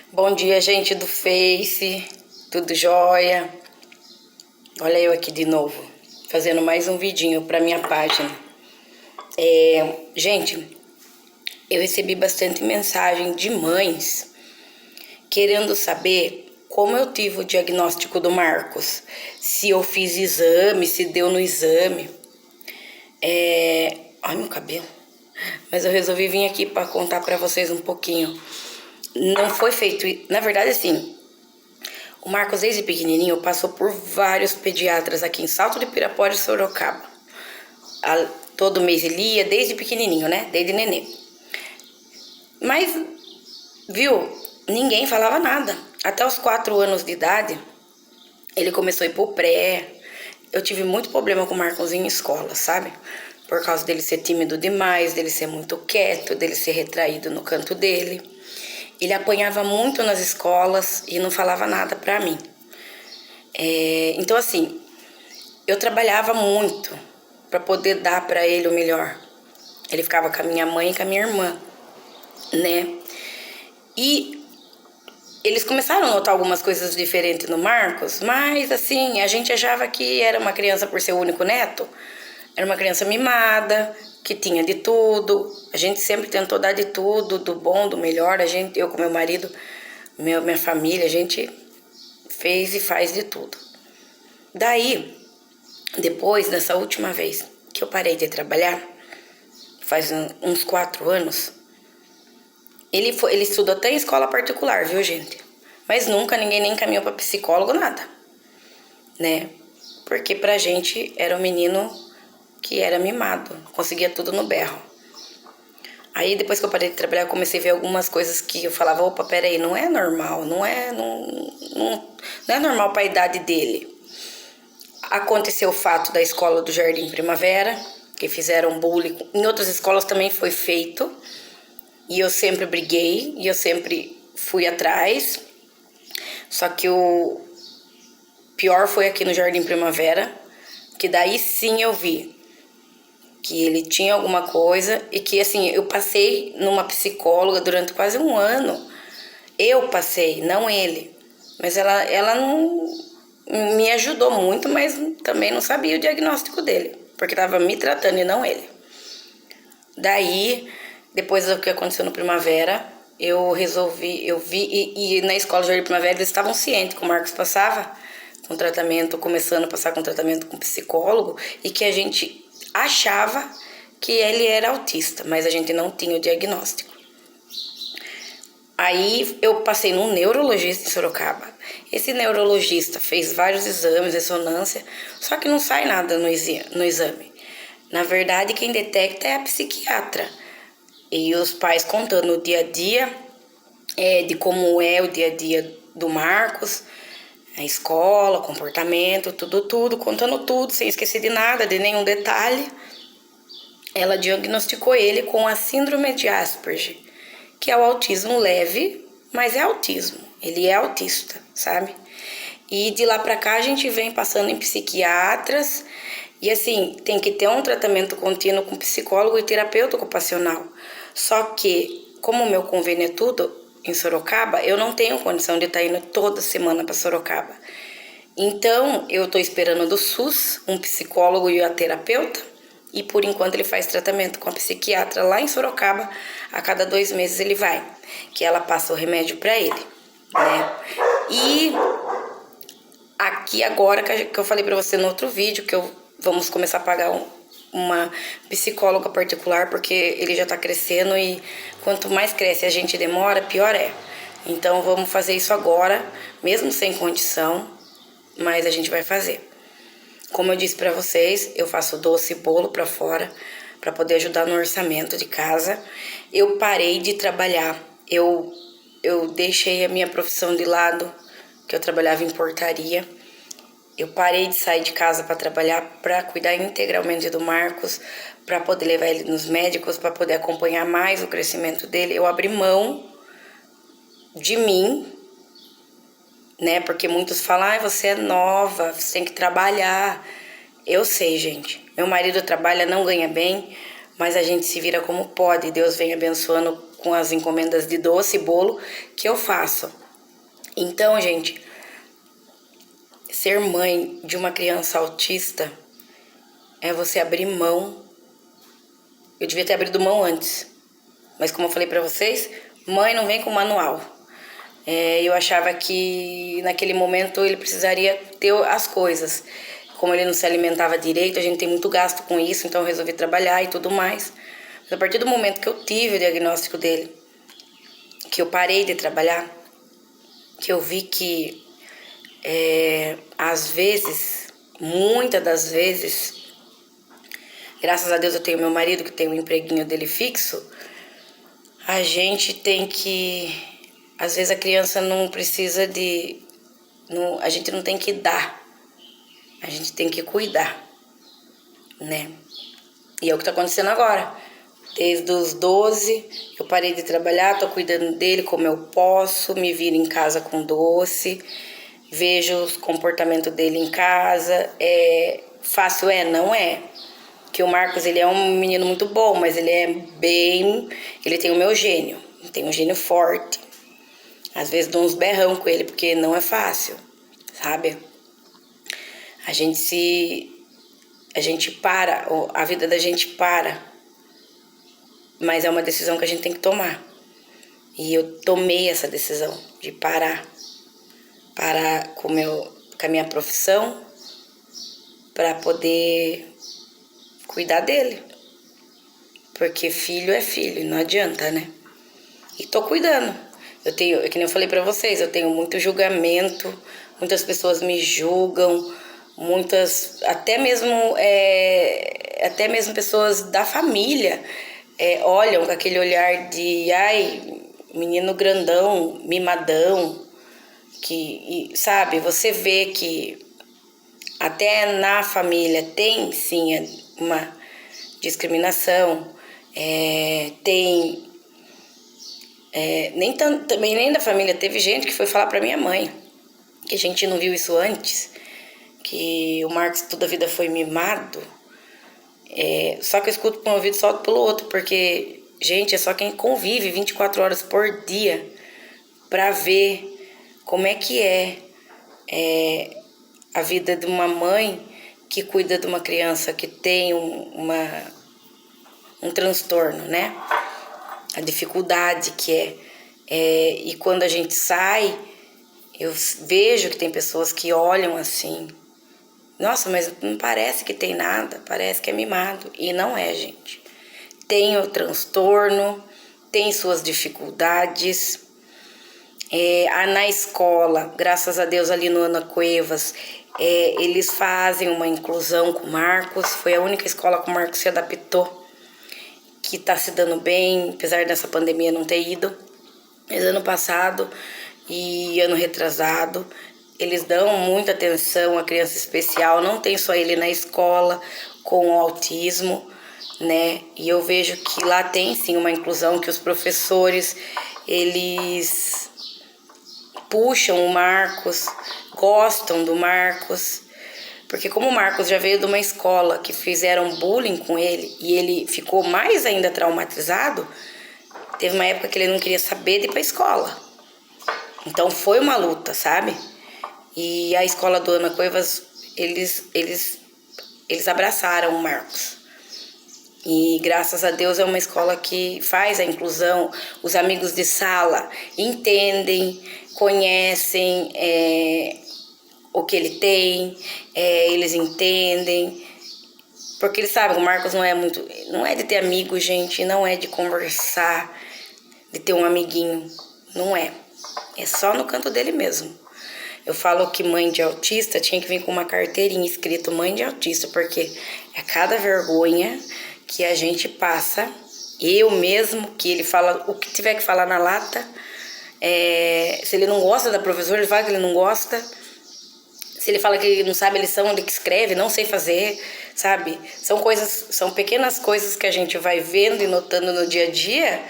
Bom dia, gente do Face, tudo jóia? Olha eu aqui de novo, fazendo mais um vidinho para minha página. Gente, eu recebi bastante mensagem de mães querendo saber como eu tive o diagnóstico do Marcos, se eu fiz exame, se deu no exame. Ai, meu cabelo. Mas eu resolvi vir aqui para contar para vocês um pouquinho. Não foi feito, na verdade, assim, o Marcos, desde pequenininho, passou por vários pediatras aqui em Salto de Pirapora e Sorocaba. Todo mês ele ia, desde pequenininho, né? Desde nenê. Mas, viu, ninguém falava nada. Até os 4 anos de idade, ele começou a ir pro pré. Eu tive muito problema com o Marcos em escola, sabe? Por causa dele ser tímido demais, dele ser muito quieto, dele ser retraído no canto dele. Ele apanhava muito nas escolas e não falava nada pra mim. Então, assim, eu trabalhava muito pra poder dar pra ele o melhor. Ele ficava com a minha mãe e com a minha irmã, né? E eles começaram a notar algumas coisas diferentes no Marcos, mas, assim, a gente achava que era uma criança por ser o único neto. Era uma criança mimada, que tinha de tudo. A gente sempre tentou dar de tudo, do bom, do melhor. Eu com meu marido, minha família, a gente fez e faz de tudo. Daí, depois, dessa última vez que eu parei de trabalhar, faz uns 4 anos, ele estudou até em escola particular, viu, gente? Mas nunca ninguém nem encaminhou pra psicólogo, nada, né? Porque pra gente era um menino que era mimado, conseguia tudo no berro. Aí depois que eu parei de trabalhar, eu comecei a ver algumas coisas que eu falava, opa, peraí, não é normal, não é normal para a idade dele. Aconteceu o fato da escola do Jardim Primavera, que fizeram bullying. Em outras escolas também foi feito, e eu sempre briguei, e eu sempre fui atrás. Só que o pior foi aqui no Jardim Primavera, que daí sim eu vi que ele tinha alguma coisa e que, assim, eu passei numa psicóloga durante quase um ano. Eu passei, não ele. Mas ela não me ajudou muito, mas também não sabia o diagnóstico dele, porque estava me tratando e não ele. Daí, depois do que aconteceu no Primavera, eu vi, e na escola de Jardim Primavera eles estavam cientes que o Marcos passava com tratamento, começando a passar com tratamento com psicólogo, e que a gente achava que ele era autista, mas a gente não tinha o diagnóstico. Aí eu passei num neurologista em Sorocaba. Esse neurologista fez vários exames, ressonância, só que não sai nada no exame. Na verdade, quem detecta é a psiquiatra. E os pais contando o dia a dia, de como é o dia a dia do Marcos, a escola, comportamento, tudo, contando tudo, sem esquecer de nada, de nenhum detalhe. Ela diagnosticou ele com a síndrome de Asperger, que é o autismo leve, mas é autismo. Ele é autista, sabe? E de lá pra cá a gente vem passando em psiquiatras e, assim, tem que ter um tratamento contínuo com psicólogo e terapeuta ocupacional. Só que, como o meu convênio é tudo em Sorocaba, eu não tenho condição de estar indo toda semana para Sorocaba. Então, eu estou esperando do SUS um psicólogo e a terapeuta, e por enquanto ele faz tratamento com a psiquiatra lá em Sorocaba. A cada 2 meses ele vai, que ela passa o remédio para ele, né? E aqui agora que eu falei para você no outro vídeo que vamos começar a pagar uma psicóloga particular, porque ele já tá crescendo e quanto mais cresce a gente demora, pior é. Então vamos fazer isso agora, mesmo sem condição, mas a gente vai fazer. Como eu disse para vocês, eu faço doce e bolo para fora para poder ajudar no orçamento de casa. Eu parei de trabalhar. Eu deixei a minha profissão de lado, que eu trabalhava em portaria. Eu parei de sair de casa para trabalhar, para cuidar integralmente do Marcos, para poder levar ele nos médicos, para poder acompanhar mais o crescimento dele. Eu abri mão de mim, né? Porque muitos falam, você é nova, você tem que trabalhar. Eu sei, gente. Meu marido trabalha, não ganha bem, mas a gente se vira como pode. Deus vem abençoando com as encomendas de doce e bolo que eu faço. Então, gente, ser mãe de uma criança autista é você abrir mão. Eu devia ter abrido mão antes, mas como eu falei pra vocês, mãe não vem com manual. Eu achava que naquele momento ele precisaria ter as coisas. Como ele não se alimentava direito, a gente tem muito gasto com isso, então eu resolvi trabalhar e tudo mais. Mas a partir do momento que eu tive o diagnóstico dele, que eu parei de trabalhar, que eu vi que às vezes, muitas das vezes, graças a Deus eu tenho meu marido que tem um empreguinho dele fixo, a gente tem que... Às vezes a criança não precisa de... a gente não tem que dar, a gente tem que cuidar, né? E é o que tá acontecendo agora. Desde os 12, eu parei de trabalhar, tô cuidando dele como eu posso, me viro em casa com doce, vejo o comportamento dele em casa. Fácil não é. Que o Marcos, ele é um menino muito bom, mas ele ele tem o meu gênio, tem um gênio forte. Às vezes dou uns berrão com ele, porque não é fácil, sabe? A gente para, a vida da gente para, mas é uma decisão que a gente tem que tomar. E eu tomei essa decisão de parar com a minha profissão, para poder cuidar dele. Porque filho é filho, não adianta, né? E tô cuidando. Que nem eu falei pra vocês, eu tenho muito julgamento, muitas pessoas me julgam, até mesmo pessoas da família olham com aquele olhar de, ai, menino grandão, mimadão, sabe, você vê que até na família tem sim uma discriminação, tem... nem da família, teve gente que foi falar pra minha mãe que a gente não viu isso antes, que o Marcos toda a vida foi mimado. Só que eu escuto por um ouvido e solto pelo outro, porque, gente, é só quem convive 24 horas por dia pra ver como é que a vida de uma mãe que cuida de uma criança que tem um transtorno, né? A dificuldade que e quando a gente sai, eu vejo que tem pessoas que olham assim, nossa, mas não parece que tem nada, parece que é mimado, e não é, gente. Tem o transtorno, tem suas dificuldades. Na escola, graças a Deus, ali no Ana Cuevas, eles fazem uma inclusão com o Marcos, foi a única escola que o Marcos se adaptou, que tá se dando bem, apesar dessa pandemia não ter ido. Mas ano passado e ano retrasado, eles dão muita atenção à criança especial, não tem só ele na escola com o autismo, né? E eu vejo que lá tem sim uma inclusão, que os professores, eles puxam o Marcos, gostam do Marcos. Porque como o Marcos já veio de uma escola que fizeram bullying com ele e ele ficou mais ainda traumatizado, teve uma época que ele não queria saber de ir pra escola. Então foi uma luta, sabe? E a escola do Ana Cuevas, eles abraçaram o Marcos. E graças a Deus é uma escola que faz a inclusão, os amigos de sala entendem, conhecem o que ele tem, eles entendem, porque eles sabem que o Marcos não é de ter amigos, gente, não é de conversar, de ter um amiguinho, não é só no canto dele mesmo. Eu falo que mãe de autista tinha que vir com uma carteirinha escrito mãe de autista, porque é cada vergonha que a gente passa, eu mesmo, que ele fala o que tiver que falar na lata, se ele não gosta da professora, ele fala que ele não gosta. Se ele fala que ele não sabe a lição, ele que escreve, não sei fazer, sabe? São pequenas coisas que a gente vai vendo e notando no dia a dia,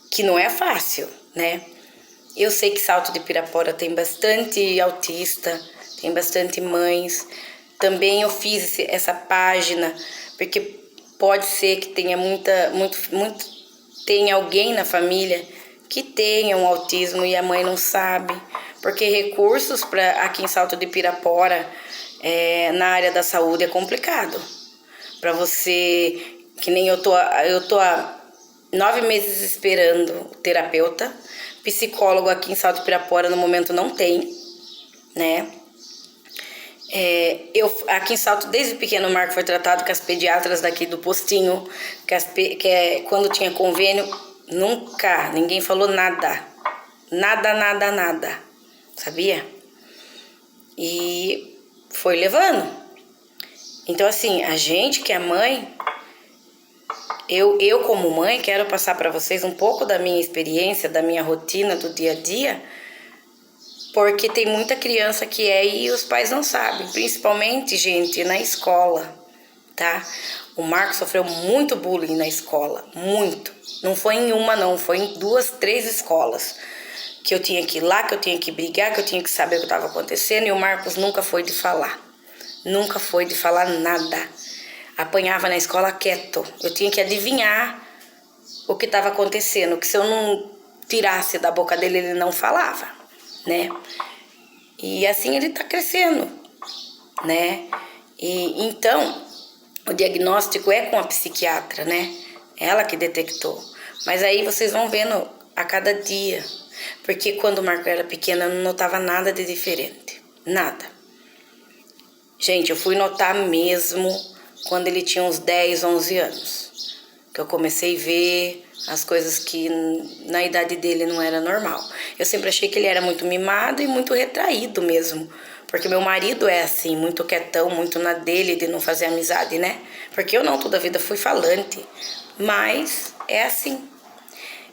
que não é fácil, né? Eu sei que Salto de Pirapora tem bastante autista, tem bastante mães. Também eu fiz essa página, porque pode ser que tenha tem alguém na família que tenha um autismo e a mãe não sabe, porque recursos para aqui em Salto de Pirapora, na área da saúde é complicado. Para você, que nem eu tô há 9 meses esperando terapeuta, psicólogo aqui em Salto de Pirapora no momento não tem, né? Aqui em Salto, desde pequeno, o Marco foi tratado com as pediatras daqui do postinho, quando tinha convênio, nunca, ninguém falou nada. Nada, sabia? E foi levando. Então, assim, a gente que é mãe, eu como mãe, quero passar para vocês um pouco da minha experiência, da minha rotina, do dia a dia, porque tem muita criança que e os pais não sabem, principalmente, gente, na escola, tá? O Marco sofreu muito bullying na escola, muito. Não foi em uma, não, foi em 2, 3 escolas. Que eu tinha que ir lá, que eu tinha que brigar, que eu tinha que saber o que estava acontecendo, e o Marcos nunca foi de falar. Nunca foi de falar nada. Apanhava na escola quieto. Eu tinha que adivinhar o que estava acontecendo, que se eu não tirasse da boca dele, ele não falava, né? E assim ele tá crescendo, né? E então, o diagnóstico é com a psiquiatra, né? Ela que detectou. Mas aí vocês vão vendo a cada dia. Porque quando o Marco era pequeno, eu não notava nada de diferente. Nada. Gente, eu fui notar mesmo quando ele tinha uns 10, 11 anos. Que eu comecei a ver as coisas que na idade dele não era normal. Eu sempre achei que ele era muito mimado e muito retraído mesmo. Porque meu marido é assim, muito quietão, muito na dele, de não fazer amizade, né? Porque eu não, toda a vida fui falante. Mas é assim.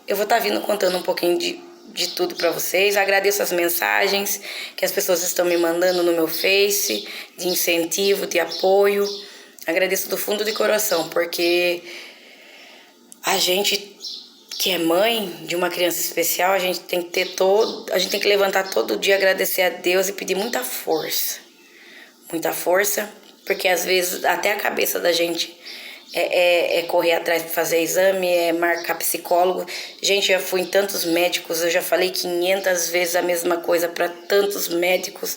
Eu vou estar vindo contando um pouquinho de tudo para vocês. Agradeço as mensagens que as pessoas estão me mandando no meu Face, de incentivo, de apoio. Agradeço do fundo de coração, porque a gente que é mãe de uma criança especial, a gente tem que levantar todo dia, agradecer a Deus e pedir muita força. Muita força, porque às vezes até a cabeça da gente é correr atrás para fazer exame, é marcar psicólogo. Gente, eu já fui em tantos médicos, eu já falei 500 vezes a mesma coisa para tantos médicos,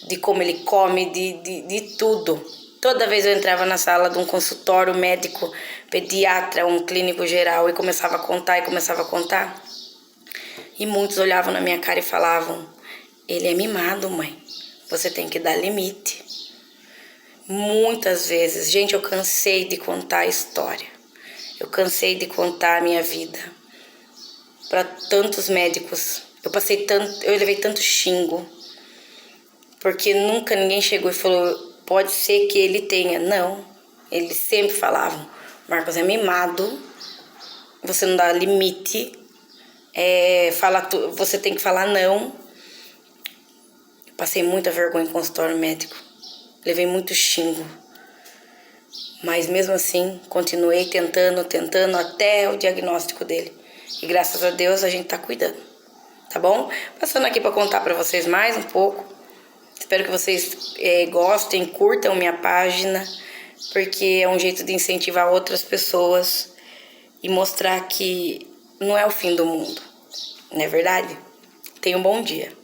de como ele come, de tudo. Toda vez eu entrava na sala de um consultório médico, pediatra, um clínico geral, e começava a contar. E muitos olhavam na minha cara e falavam: ele é mimado, mãe, você tem que dar limite. Muitas vezes, gente, eu cansei de contar a história. Eu cansei de contar a minha vida para tantos médicos. Eu levei tanto xingo, porque nunca ninguém chegou e falou: pode ser que ele tenha. Não, eles sempre falavam: Marcos é mimado, você não dá limite, você tem que falar não. Eu passei muita vergonha em consultório médico, levei muito xingo, mas mesmo assim continuei tentando até o diagnóstico dele, e graças a Deus a gente tá cuidando, tá bom? Passando aqui para contar para vocês mais um pouco. Espero que vocês gostem, curtam minha página, porque é um jeito de incentivar outras pessoas e mostrar que não é o fim do mundo, não é verdade? Tenha um bom dia.